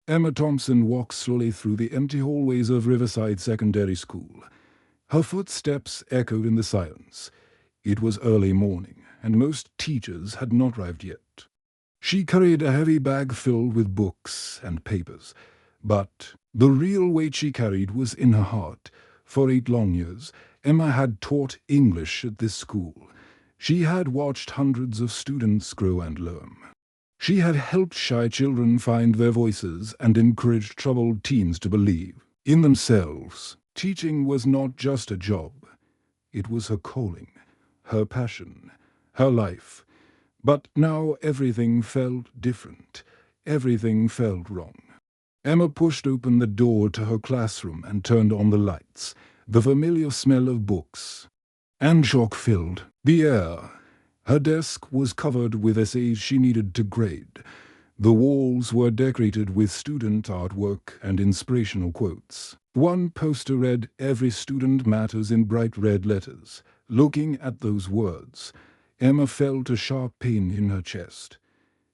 Emma Thompson walked slowly through the empty hallways of Riverside Secondary School. Her footsteps echoed in the silence. It was early morning, and most teachers had not arrived yet. She carried a heavy bag filled with books and papers, but the real weight she carried was in her heart. For 8 long years, Emma had taught English at this school. She had watched hundreds of students grow and learn. She had helped shy children find their voices and encouraged troubled teens to believe in themselves. Teaching was not just a job. It was her calling, her passion, her life. But now everything felt different. Everything felt wrong. Emma pushed open the door to her classroom and turned on the lights. The familiar smell of books and chalk filled the air. Her desk was covered with essays she needed to grade. The walls were decorated with student artwork and inspirational quotes. One poster read, "Every student matters," in bright red letters. Looking at those words, Emma felt a sharp pain in her chest.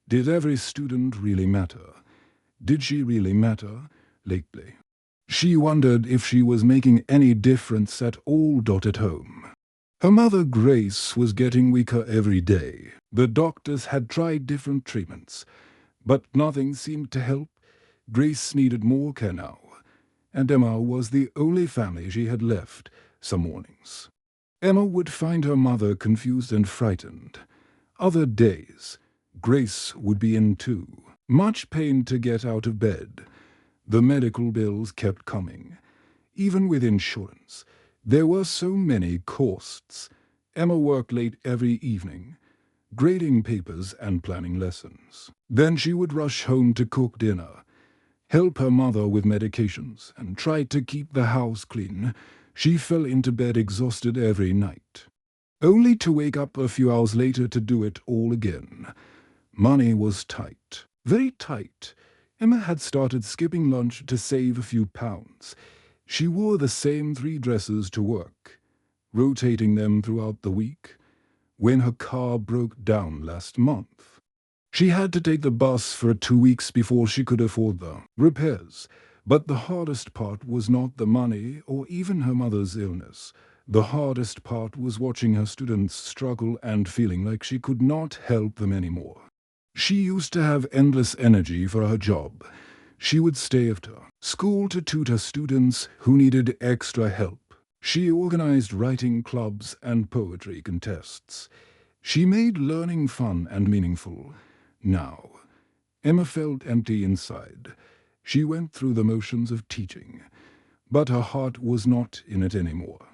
Did every student really matter? Did she really matter lately? She wondered if she was making any difference at all at home. Her mother, Grace, was getting weaker every day. The doctors had tried different treatments, but nothing seemed to help. Grace needed more care now, and Emma was the only family she had left some mornings. Emma would find her mother confused and frightened. Other days, Grace would be in too, much pain to get out of bed. The medical bills kept coming. Even with insurance, there were so many costs. Emma worked late every evening, grading papers and planning lessons. Then she would rush home to cook dinner, help her mother with medications, and try to keep the house clean. She fell into bed exhausted every night, only to wake up a few hours later to do it all again. Money was tight, very tight. Emma had started skipping lunch to save a few pounds. She wore the same 3 dresses to work, rotating them throughout the week. When her car broke down last month, she had to take the bus for 2 weeks before she could afford the repairs. But the hardest part was not the money or even her mother's illness. The hardest part was watching her students struggle and feeling like she could not help them anymore. She used to have endless energy for her job. She would stay after school to tutor students who needed extra help. She organized writing clubs and poetry contests. She made learning fun and meaningful. Now, Emma felt empty inside. She went through the motions of teaching, but her heart was not in it anymore.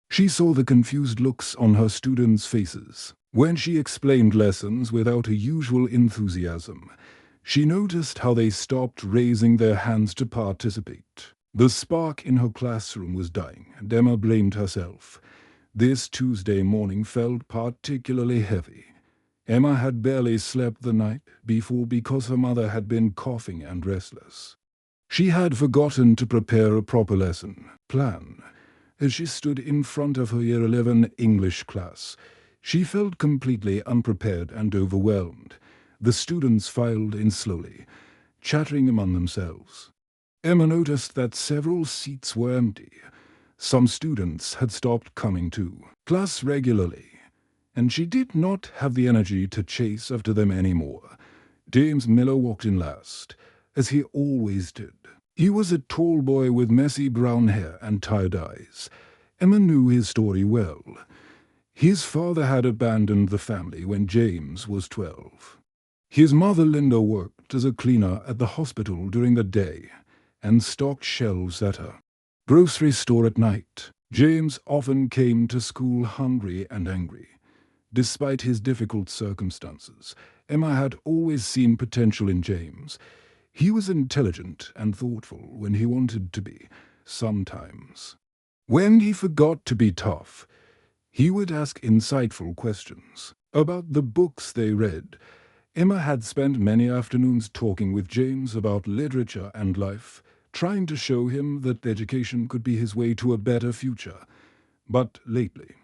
She saw the confused looks on her students' faces when she explained lessons without her usual enthusiasm. She noticed how they stopped raising their hands to participate. The spark in her classroom was dying, and Emma blamed herself. This Tuesday morning felt particularly heavy. Emma had barely slept the night before because her mother had been coughing and restless. She had forgotten to prepare a proper lesson plan. As she stood in front of her Year 11 English class, she felt completely unprepared and overwhelmed. The students filed in slowly, chattering among themselves. Emma noticed that several seats were empty. Some students had stopped coming to class regularly, and she did not have the energy to chase after them anymore. James Miller walked in last, as he always did. He was a tall boy with messy brown hair and tired eyes. Emma knew his story well. His father had abandoned the family when James was 12. His mother Linda worked as a cleaner at the hospital during the day and stocked shelves at her grocery store at night. James often came to school hungry and angry. Despite his difficult circumstances, Emma had always seen potential in James. He was intelligent and thoughtful when he wanted to be, sometimes. When he forgot to be tough, he would ask insightful questions about the books they read. Emma had spent many afternoons talking with James about literature and life, trying to show him that education could be his way to a better future. But lately,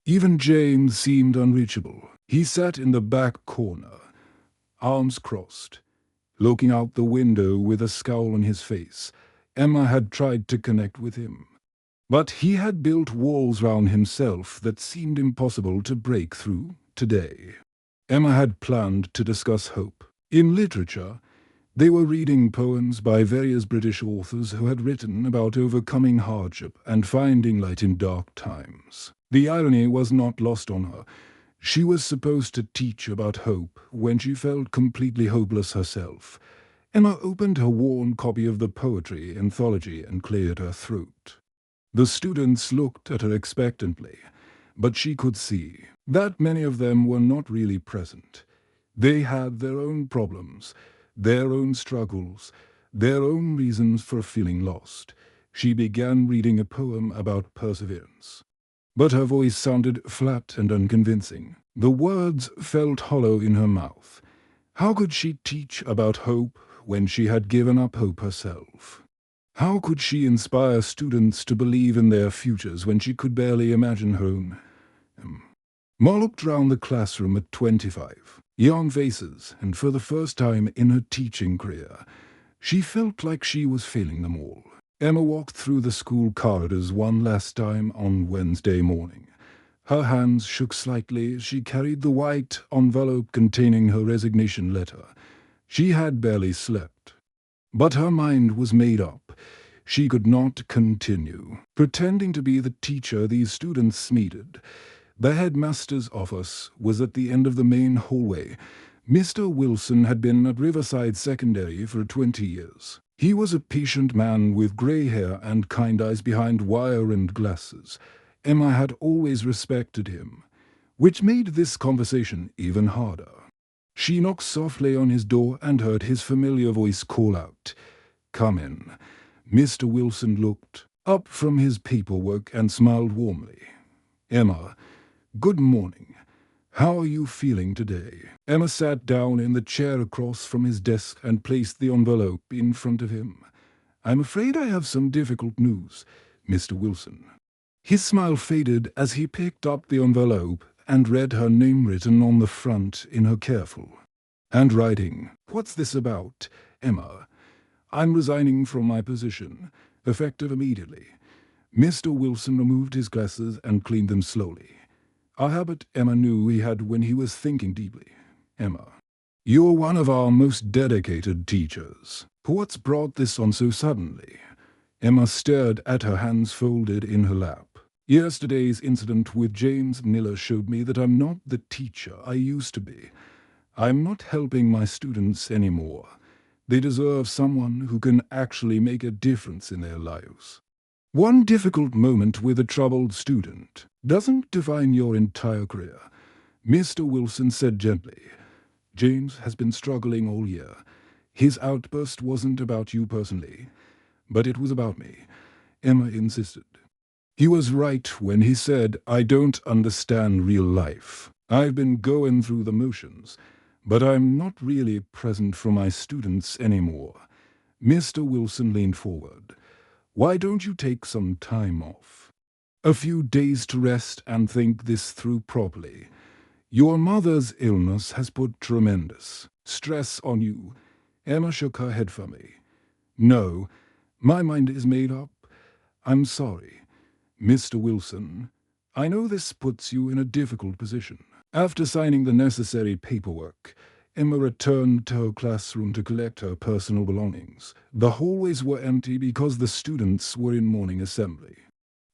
even James seemed unreachable. He sat in the back corner, arms crossed, looking out the window with a scowl on his face. Emma had tried to connect with him, but he had built walls round himself that seemed impossible to break through today. Emma had planned to discuss hope. In literature, they were reading poems by various British authors who had written about overcoming hardship and finding light in dark times. The irony was not lost on her. She was supposed to teach about hope when she felt completely hopeless herself. Emma opened her worn copy of the poetry anthology and cleared her throat. The students looked at her expectantly, but she could see that many of them were not really present. They had their own problems, their own struggles, their own reasons for feeling lost. She began reading a poem about perseverance, but her voice sounded flat and unconvincing. The words felt hollow in her mouth. How could she teach about hope when she had given up hope herself? How could she inspire students to believe in their futures when she could barely imagine her own? Ma looked round the classroom at 25, young faces, and for the first time in her teaching career, she felt like she was failing them all. Emma walked through the school corridors one last time on Wednesday morning. Her hands shook slightly as she carried the white envelope containing her resignation letter. She had barely slept, but her mind was made up. She could not continue pretending to be the teacher these students needed. The headmaster's office was at the end of the main hallway. Mr. Wilson had been at Riverside Secondary for 20 years. He was a patient man with grey hair and kind eyes behind wire-rimmed glasses. Emma had always respected him, which made this conversation even harder. She knocked softly on his door and heard his familiar voice call out, "Come in." Mr. Wilson looked up from his paperwork and smiled warmly. "Emma, good morning. How are you feeling today?" Emma sat down in the chair across from his desk and placed the envelope in front of him. "I'm afraid I have some difficult news, Mr. Wilson." His smile faded as he picked up the envelope and read her name written on the front in her careful handwriting. "What's this about, Emma?" "I'm resigning from my position, effective immediately." Mr. Wilson removed his glasses and cleaned them slowly. A habit Emma knew he had when he was thinking deeply. "Emma, you're one of our most dedicated teachers. What's brought this on so suddenly?" Emma stared at her hands folded in her lap. "Yesterday's incident with James Miller showed me that I'm not the teacher I used to be. I'm not helping my students anymore. They deserve someone who can actually make a difference in their lives. One difficult moment with a troubled student doesn't define your entire career." Mr. Wilson said gently, "James has been struggling all year. His outburst wasn't about you personally, but it was about me," Emma insisted. "He was right when he said, 'I don't understand real life. I've been going through the motions, but I'm not really present for my students anymore.'" Mr. Wilson leaned forward. "Why don't you take some time off? A few days to rest and think this through properly. Your mother's illness has put tremendous stress on you." Emma shook her head for me. "No, my mind is made up. I'm sorry. Mr. Wilson, I know this puts you in a difficult position." After signing the necessary paperwork, Emma returned to her classroom to collect her personal belongings. The hallways were empty because the students were in morning assembly.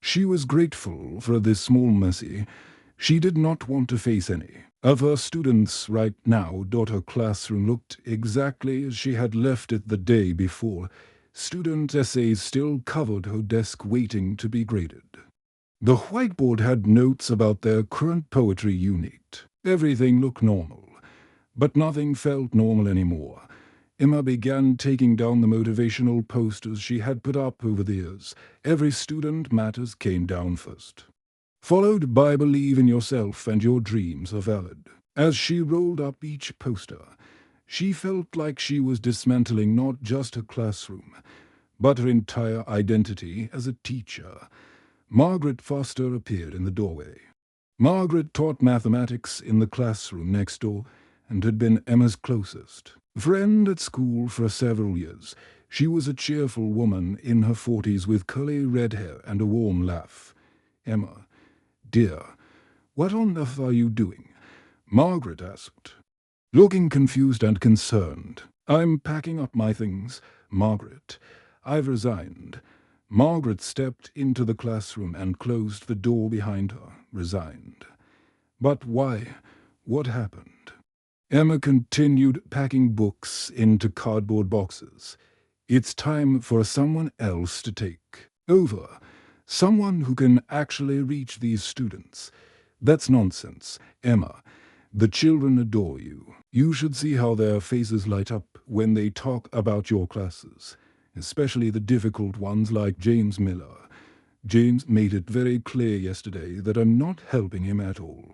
She was grateful for this small mercy. She did not want to face any of her students right now. Her classroom looked exactly as she had left it the day before. Student essays still covered her desk waiting to be graded. The whiteboard had notes about their current poetry unit. Everything looked normal, but nothing felt normal anymore. Emma began taking down the motivational posters she had put up over the years. Every student matters came down first, followed by believe in yourself and your dreams are valid. As she rolled up each poster, she felt like she was dismantling not just her classroom, but her entire identity as a teacher. Margaret Foster appeared in the doorway. Margaret taught mathematics in the classroom next door and had been Emma's closest. Friend at school for several years. She was a cheerful woman in her 40s with curly red hair and a warm laugh. Emma, dear, what on earth are you doing? Margaret asked, looking confused and concerned. I'm packing up my things, Margaret. I've resigned. Margaret stepped into the classroom and closed the door behind her, resigned. But why? What happened? Emma continued packing books into cardboard boxes. It's time for someone else to take over. Someone who can actually reach these students. That's nonsense, Emma. The children adore you. You should see how their faces light up when they talk about your classes, especially the difficult ones like James Miller. James made it very clear yesterday that I'm not helping him at all.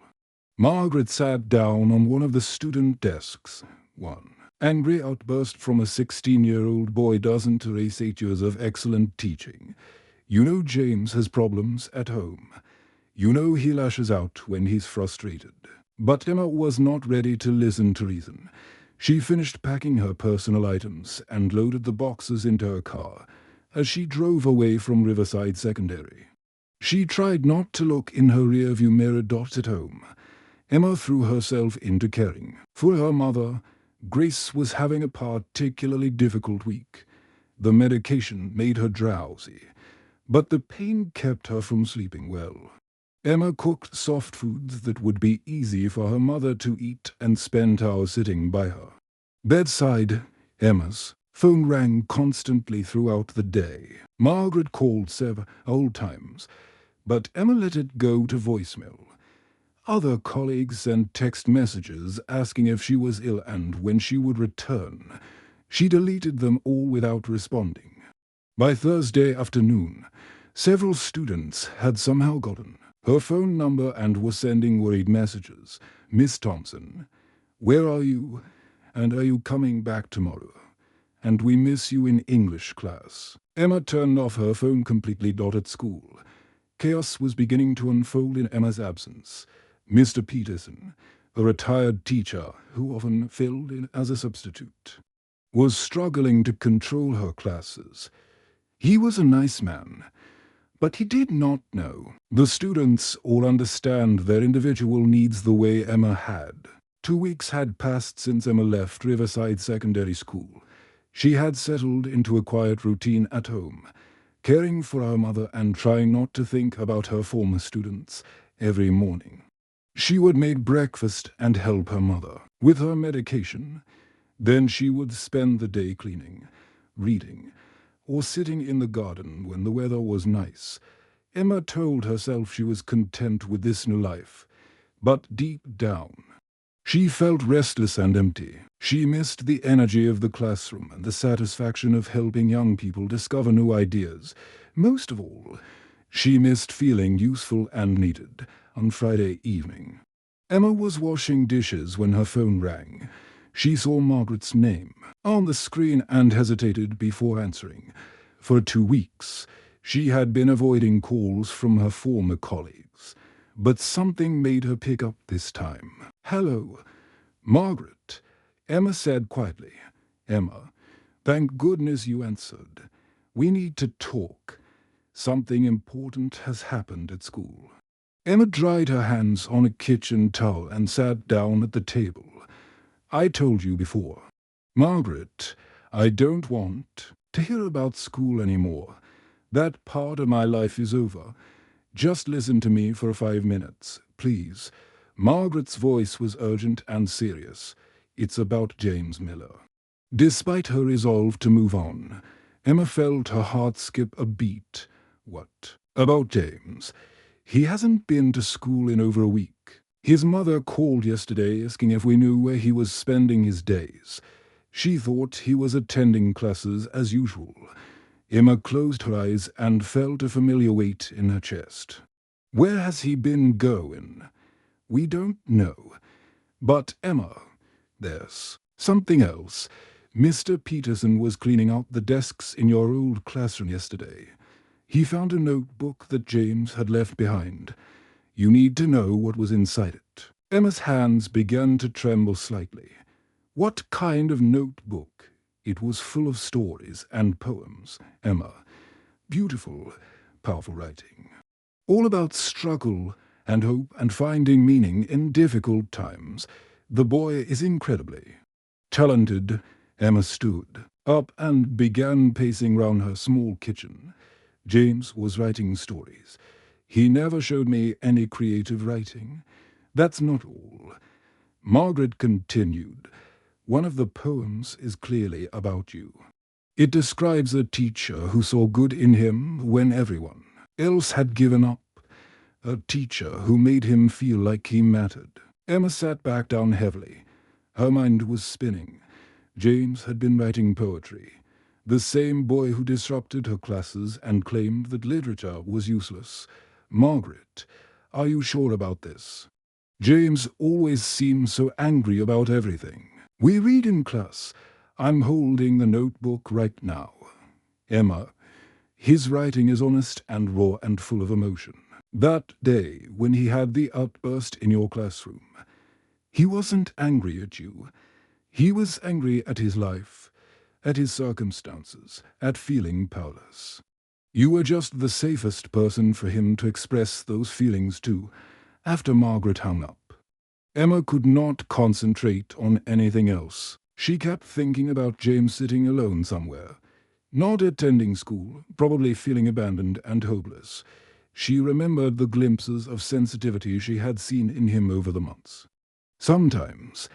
Margaret sat down on one of the student desks. One angry outburst from a 16-year-old boy doesn't erase 8 years of excellent teaching. You know James has problems at home. You know he lashes out when he's frustrated. But Emma was not ready to listen to reason. She finished packing her personal items and loaded the boxes into her car as she drove away from Riverside Secondary. She tried not to look in her rearview mirror at home. Emma threw herself into caring. For her mother, Grace was having a particularly difficult week. The medication made her drowsy, but the pain kept her from sleeping well. Emma cooked soft foods that would be easy for her mother to eat and spent hours sitting by her. Bedside, Emma's phone rang constantly throughout the day. Margaret called several times, but Emma let it go to voicemail. Other colleagues sent text messages asking if she was ill and when she would return. She deleted them all without responding. By Thursday afternoon, several students had somehow gotten her phone number and were sending worried messages. Miss Thompson, where are you? And are you coming back tomorrow? And we miss you in English class. Emma turned off her phone completely. At school, chaos was beginning to unfold in Emma's absence. Mr. Peterson, a retired teacher who often filled in as a substitute, was struggling to control her classes. He was a nice man, but he did not know the students all understand their individual needs the way Emma had. 2 weeks had passed since Emma left Riverside Secondary School. She had settled into a quiet routine at home, caring for her mother and trying not to think about her former students every morning. She would make breakfast and help her mother with her medication. Then she would spend the day cleaning, reading, or sitting in the garden when the weather was nice. Emma told herself she was content with this new life, but deep down, she felt restless and empty. She missed the energy of the classroom and the satisfaction of helping young people discover new ideas. Most of all, she missed feeling useful and needed. On Friday evening, Emma was washing dishes when her phone rang. She saw Margaret's name on the screen and hesitated before answering. For 2 weeks, she had been avoiding calls from her former colleagues, but something made her pick up this time. "Hello, Margaret," Emma said quietly. "Emma, thank goodness you answered. We need to talk. Something important has happened at school." Emma dried her hands on a kitchen towel and sat down at the table. "I told you before. Margaret, I don't want to hear about school anymore. That part of my life is over. Just listen to me for 5 minutes, please." Margaret's voice was urgent and serious. "It's about James Miller." Despite her resolve to move on, Emma felt her heart skip a beat. "What about James? He hasn't been to school in over a week. His mother called yesterday asking if we knew where he was spending his days. She thought he was attending classes as usual." Emma closed her eyes and felt a familiar weight in her chest. "Where has he been going?" "We don't know. But Emma, there's something else. Mr. Peterson was cleaning out the desks in your old classroom yesterday. He found a notebook that James had left behind. You need to know what was inside it." Emma's hands began to tremble slightly. What kind of notebook? It was full of stories and poems, Emma. Beautiful, powerful writing. All about struggle and hope and finding meaning in difficult times. The boy is incredibly talented. Emma stood up and began pacing round her small kitchen. James was writing stories. He never showed me any creative writing. That's not all. Margaret continued. One of the poems is clearly about you. It describes a teacher who saw good in him when everyone else had given up. A teacher who made him feel like he mattered. Emma sat back down heavily. Her mind was spinning. James had been writing poetry. The same boy who disrupted her classes and claimed that literature was useless. Margaret, are you sure about this? James always seems so angry about everything. We read in class. I'm holding the notebook right now. Emma, his writing is honest and raw and full of emotion. That day when he had the outburst in your classroom, he wasn't angry at you. He was angry at his life, at his circumstances, at feeling powerless. You were just the safest person for him to express those feelings to, after Margaret hung up. Emma could not concentrate on anything else. She kept thinking about James sitting alone somewhere, not attending school, probably feeling abandoned and hopeless. She remembered the glimpses of sensitivity she had seen in him over the months. Sometimes,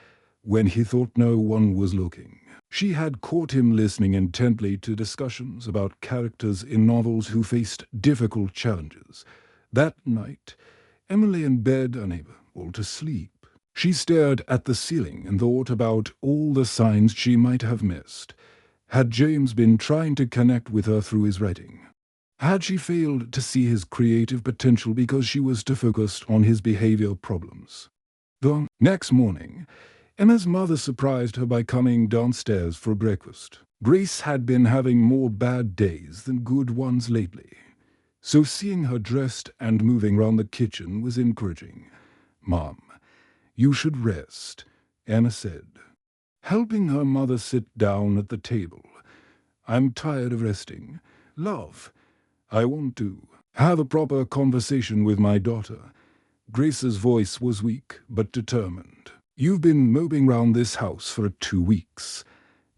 when he thought no one was looking, she had caught him listening intently to discussions about characters in novels who faced difficult challenges. That night, Emma lay in bed unable to sleep. She stared at the ceiling and thought about all the signs she might have missed. Had James been trying to connect with her through his writing? Had she failed to see his creative potential because she was too focused on his behavioral problems? The next morning, Emma's mother surprised her by coming downstairs for breakfast. Grace had been having more bad days than good ones lately, so seeing her dressed and moving round the kitchen was encouraging. "Mom, you should rest," Emma said, helping her mother sit down at the table. "I'm tired of resting. Love, I want to have a proper conversation with my daughter." Grace's voice was weak but determined. "You've been moping round this house for 2 weeks.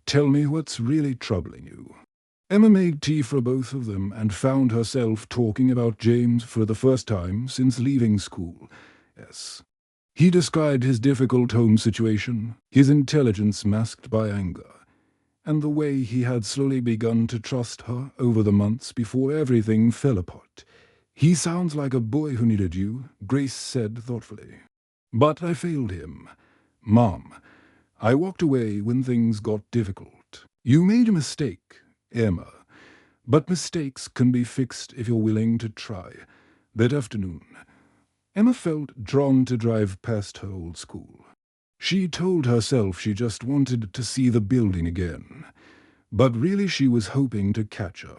Tell me what's really troubling you." Emma made tea for both of them and found herself talking about James for the first time since leaving school. Yes. He described his difficult home situation, his intelligence masked by anger, and the way he had slowly begun to trust her over the months before everything fell apart. "He sounds like a boy who needed you," Grace said thoughtfully. "But I failed him. Mom, I walked away when things got difficult." "You made a mistake, Emma. But mistakes can be fixed if you're willing to try." That afternoon, Emma felt drawn to drive past her old school. She told herself she just wanted to see the building again, but really she was hoping to catch a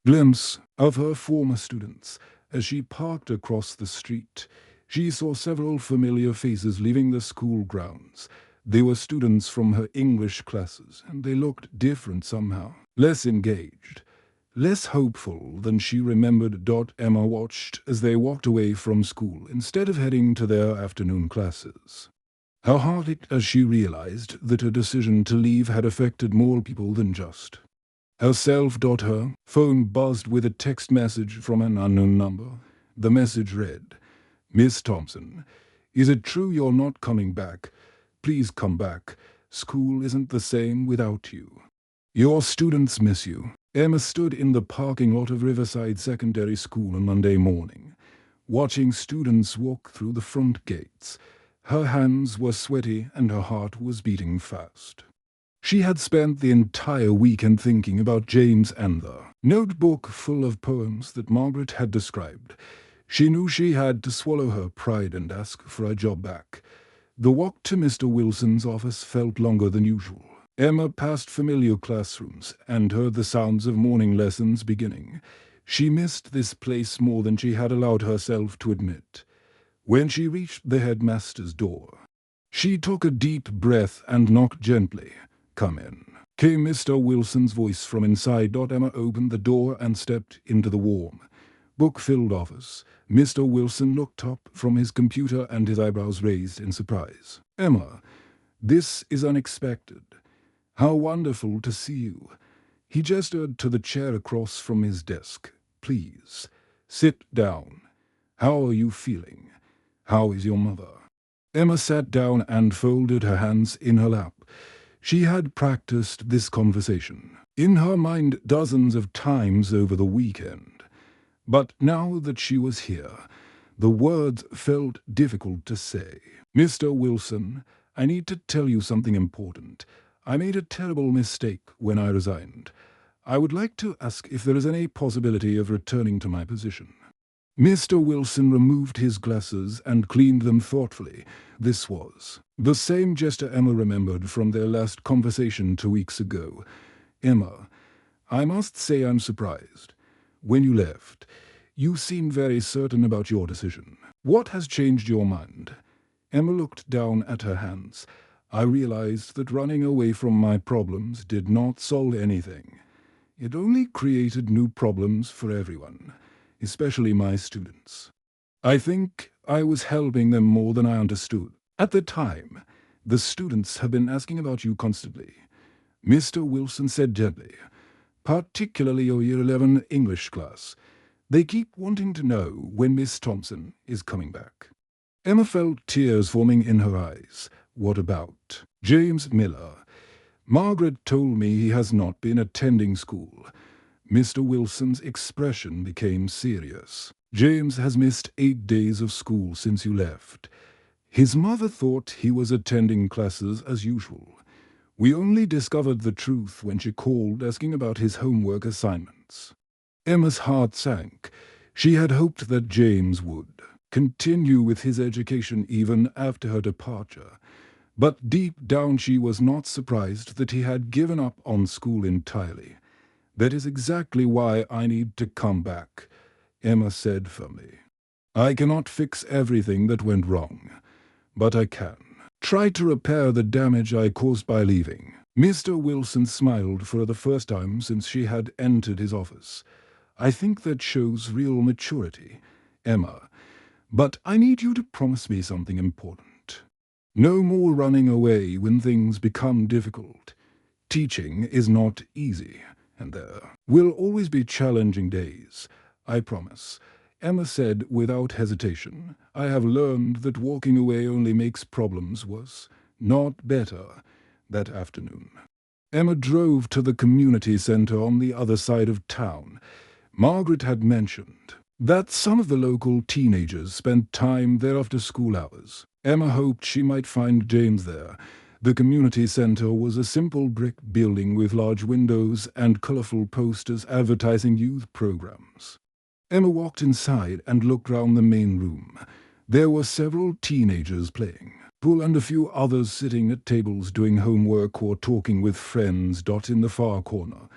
glimpse of her former students. As she parked across the street, she saw several familiar faces leaving the school grounds. They were students from her English classes, and they looked different somehow, less engaged, less hopeful than she remembered. Emma watched as they walked away from school instead of heading to their afternoon classes. Her heart ached as she realized that her decision to leave had affected more people than just herself. Her phone buzzed with a text message from an unknown number. The message read, "Miss Thompson, is it true you're not coming back? Please come back. School isn't the same without you. Your students miss you." Emma stood in the parking lot of Riverside Secondary School on Monday morning, watching students walk through the front gates. Her hands were sweaty and her heart was beating fast. She had spent the entire weekend thinking about James and the notebook full of poems that Margaret had described. She knew she had to swallow her pride and ask for her job back. The walk to Mr. Wilson's office felt longer than usual. Emma passed familiar classrooms and heard the sounds of morning lessons beginning. She missed this place more than she had allowed herself to admit. When she reached the headmaster's door, She took a deep breath and knocked gently. "Come in," came Mr. Wilson's voice from inside. Emma opened the door and stepped into the warm, book-filled office. Mr. Wilson looked up from his computer and his eyebrows raised in surprise. "Emma, this is unexpected. How wonderful to see you." He gestured to the chair across from his desk. "Please, sit down. How are you feeling? How is your mother?" Emma sat down and folded her hands in her lap. She had practiced this conversation in her mind dozens of times over the weekend. But now that she was here, the words felt difficult to say. "Mr. Wilson, I need to tell you something important. I made a terrible mistake when I resigned. I would like to ask if there is any possibility of returning to my position." Mr. Wilson removed his glasses and cleaned them thoughtfully. This was the same gesture Emma remembered from their last conversation 2 weeks ago. "Emma, I must say I'm surprised. When you left, you seemed very certain about your decision. What has changed your mind?" Emma looked down at her hands. "I realized that running away from my problems did not solve anything. It only created new problems for everyone, especially my students. I think I was helping them more than I understood. At the time, the students have been asking about you constantly," Mr. Wilson said gently, "particularly your Year 11 English class. They keep wanting to know when Miss Thompson is coming back." Emma felt tears forming in her eyes. "What about James Miller? Margaret told me he has not been attending school." Mr. Wilson's expression became serious. "James has missed 8 days of school since you left. His mother thought he was attending classes as usual. We only discovered the truth when she called asking about his homework assignments." Emma's heart sank. She had hoped that James would continue with his education even after her departure. But deep down she was not surprised that he had given up on school entirely. "That is exactly why I need to come back," Emma said firmly. "I cannot fix everything that went wrong, but I can try to repair the damage I caused by leaving." Mr. Wilson smiled for the first time since she had entered his office. "I think that shows real maturity, Emma. But I need you to promise me something important. No more running away when things become difficult. Teaching is not easy, and there will always be challenging days. I promise." Emma said without hesitation. "I have learned that walking away only makes problems worse, not better." That afternoon, Emma drove to the community center on the other side of town. Margaret had mentioned that some of the local teenagers spent time there after school hours. Emma hoped she might find James there. The community center was a simple brick building with large windows and colorful posters advertising youth programs. Emma walked inside and looked round the main room. There were several teenagers playing pool and a few others sitting at tables doing homework or talking with friends. In the far corner,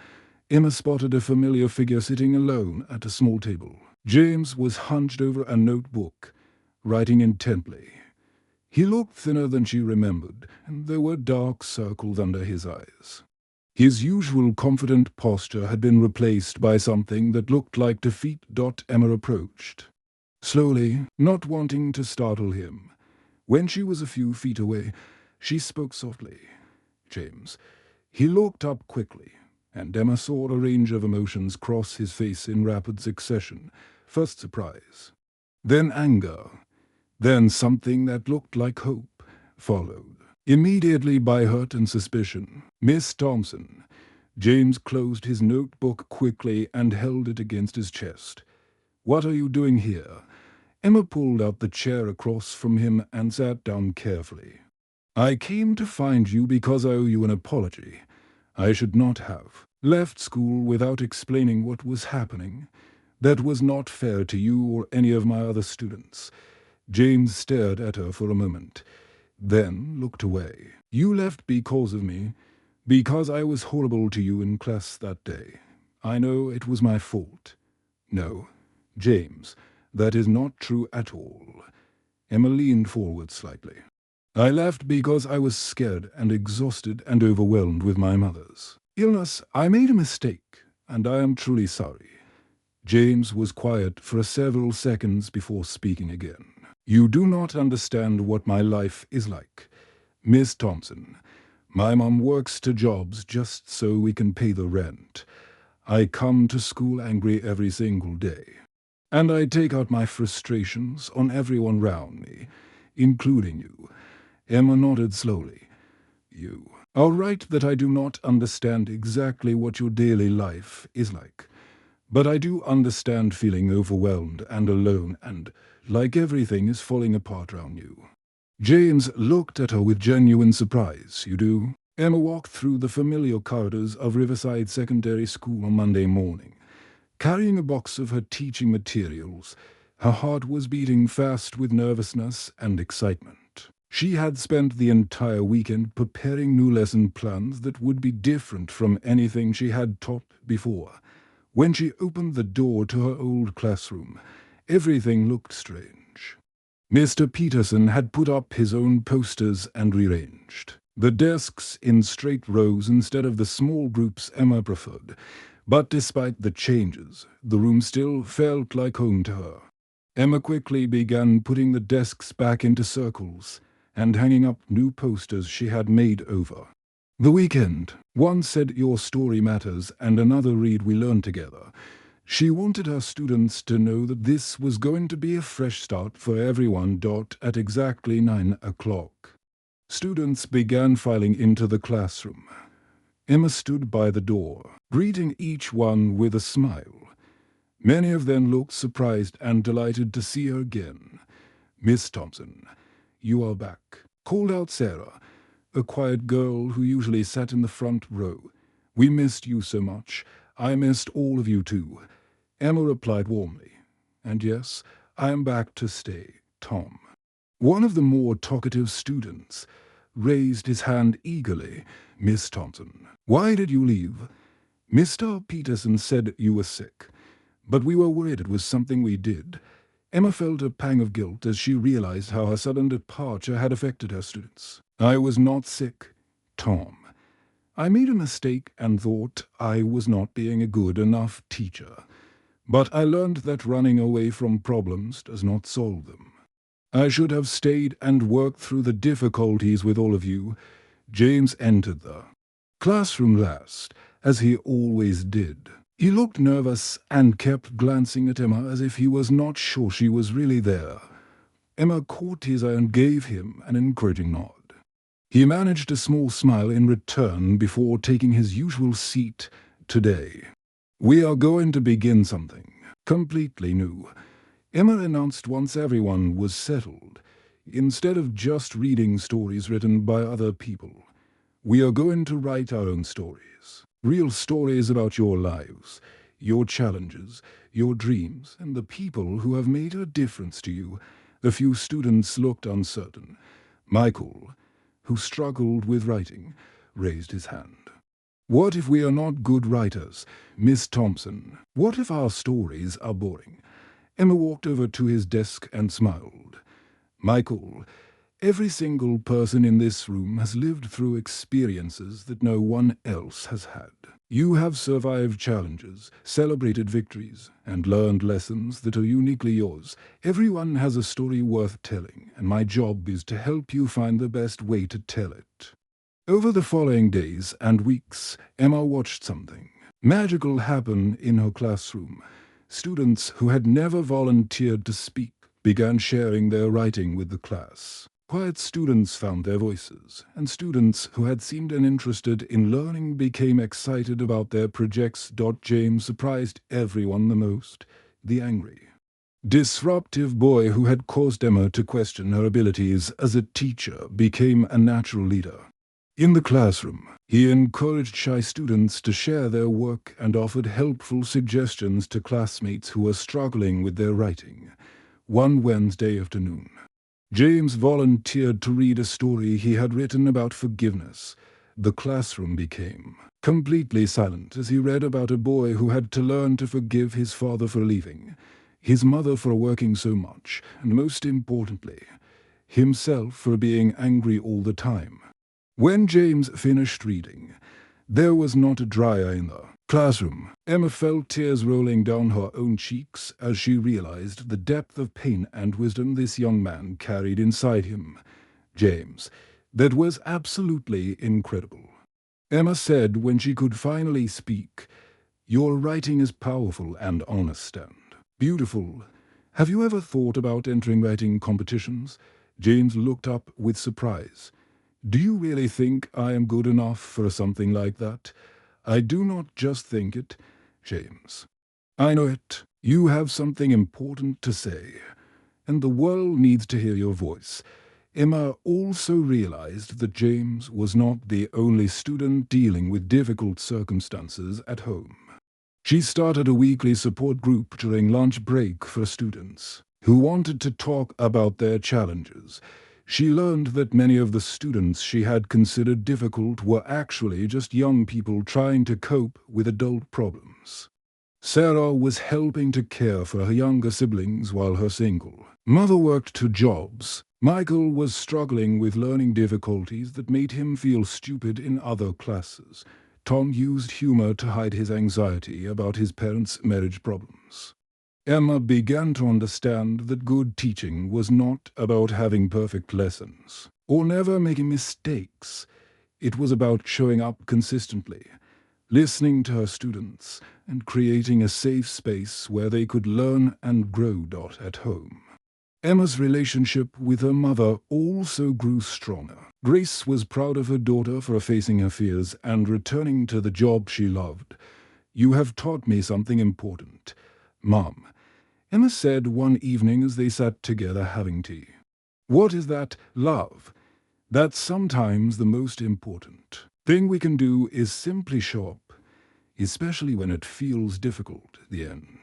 Emma spotted a familiar figure sitting alone at a small table. James was hunched over a notebook, writing intently. He looked thinner than she remembered, and there were dark circles under his eyes. His usual confident posture had been replaced by something that looked like defeat. Emma approached slowly, not wanting to startle him. When she was a few feet away, she spoke softly. "James." He looked up quickly, and Emma saw a range of emotions cross his face in rapid succession. First surprise, then anger, then something that looked like hope, followed immediately by hurt and suspicion. "Miss Thompson." James closed his notebook quickly and held it against his chest. "What are you doing here?" Emma pulled out the chair across from him and sat down carefully. "I came to find you because I owe you an apology. I should not have left school without explaining what was happening. That was not fair to you or any of my other students." James stared at her for a moment, then looked away. "You left because of me, because I was horrible to you in class that day. I know it was my fault." "No, James, that is not true at all." Emma leaned forward slightly. I left because I was scared and exhausted and overwhelmed with my mother's illness. I made a mistake, and I am truly sorry." James was quiet for several seconds before speaking again. "You do not understand what my life is like, Miss Thompson. My mom works 2 jobs just so we can pay the rent. I come to school angry every single day. And I take out my frustrations on everyone round me, including you." Emma nodded slowly. "You are right that I do not understand exactly what your daily life is like. But I do understand feeling overwhelmed and alone and like everything is falling apart around you." James looked at her with genuine surprise. "You do?" Emma walked through the familiar corridors of Riverside Secondary School on Monday morning, carrying a box of her teaching materials. Her heart was beating fast with nervousness and excitement. She had spent the entire weekend preparing new lesson plans that would be different from anything she had taught before. When she opened the door to her old classroom, everything looked strange. Mr. Peterson had put up his own posters and rearranged the desks in straight rows instead of the small groups Emma preferred. But despite the changes, the room still felt like home to her. Emma quickly began putting the desks back into circles and hanging up new posters she had made over the weekend. One said "Your story matters" and another "Read We Learn Together." She wanted her students to know that this was going to be a fresh start for everyone. At exactly 9 o'clock. Students began filing into the classroom. Emma stood by the door, greeting each one with a smile. Many of them looked surprised and delighted to see her again. "Miss Thompson, you are back," called out Sarah, a quiet girl who usually sat in the front row. "We missed you so much. I missed all of you too." Emma replied warmly, "And yes, I am back to stay, Tom." One of the more talkative students raised his hand eagerly. "Miss Thompson, why did you leave?" "Mr. Peterson said you were sick, but we were worried it was something we did." Emma felt a pang of guilt as she realized how her sudden departure had affected her students. "I was not sick, Tom. I made a mistake and thought I was not being a good enough teacher. But I learned that running away from problems does not solve them. I should have stayed and worked through the difficulties with all of you." James entered the classroom last, as he always did. He looked nervous and kept glancing at Emma as if he was not sure she was really there. Emma caught his eye and gave him an encouraging nod. He managed a small smile in return before taking his usual seat. "Today, we are going to begin something completely new," Emma announced once everyone was settled. "Instead of just reading stories written by other people, we are going to write our own stories. Real stories about your lives, your challenges, your dreams, and the people who have made a difference to you." A few students looked uncertain. Michael, who struggled with writing, raised his hand. "What if we are not good writers, Miss Thompson? What if our stories are boring?" Emma walked over to his desk and smiled. "Michael, every single person in this room has lived through experiences that no one else has had. You have survived challenges, celebrated victories, and learned lessons that are uniquely yours. Everyone has a story worth telling, and my job is to help you find the best way to tell it." Over the following days and weeks, Emma watched something magical happen in her classroom. Students who had never volunteered to speak began sharing their writing with the class. Quiet students found their voices, and students who had seemed uninterested in learning became excited about their projects. James surprised everyone the most: the angry, disruptive boy who had caused Emma to question her abilities as a teacher became a natural leader. In the classroom, he encouraged shy students to share their work and offered helpful suggestions to classmates who were struggling with their writing. One Wednesday afternoon, James volunteered to read a story he had written about forgiveness. The classroom became completely silent as he read about a boy who had to learn to forgive his father for leaving, his mother for working so much, and most importantly, himself for being angry all the time. When James finished reading, there was not a dry eye in the classroom. Emma felt tears rolling down her own cheeks as she realized the depth of pain and wisdom this young man carried inside him. James, that was absolutely incredible. Emma said when she could finally speak, "Your writing is powerful and honest and beautiful. Have you ever thought about entering writing competitions?" James looked up with surprise. "Do you really think I am good enough for something like that?" "I do not just think it, James. I know it. You have something important to say, and the world needs to hear your voice." Emma also realized that James was not the only student dealing with difficult circumstances at home. She started a weekly support group during lunch break for students who wanted to talk about their challenges. She learned that many of the students she had considered difficult were actually just young people trying to cope with adult problems. Sarah was helping to care for her younger siblings while her single mother worked 2 jobs. Michael was struggling with learning difficulties that made him feel stupid in other classes. Tom used humor to hide his anxiety about his parents' marriage problems. Emma began to understand that good teaching was not about having perfect lessons or never making mistakes. It was about showing up consistently, listening to her students, and creating a safe space where they could learn and grow. At home, Emma's relationship with her mother also grew stronger. Grace was proud of her daughter for facing her fears and returning to the job she loved. "You have taught me something important, Mom," Emma said one evening as they sat together having tea. "What is that, love? That's sometimes the most important thing we can do is simply show up, especially when it feels difficult." The end.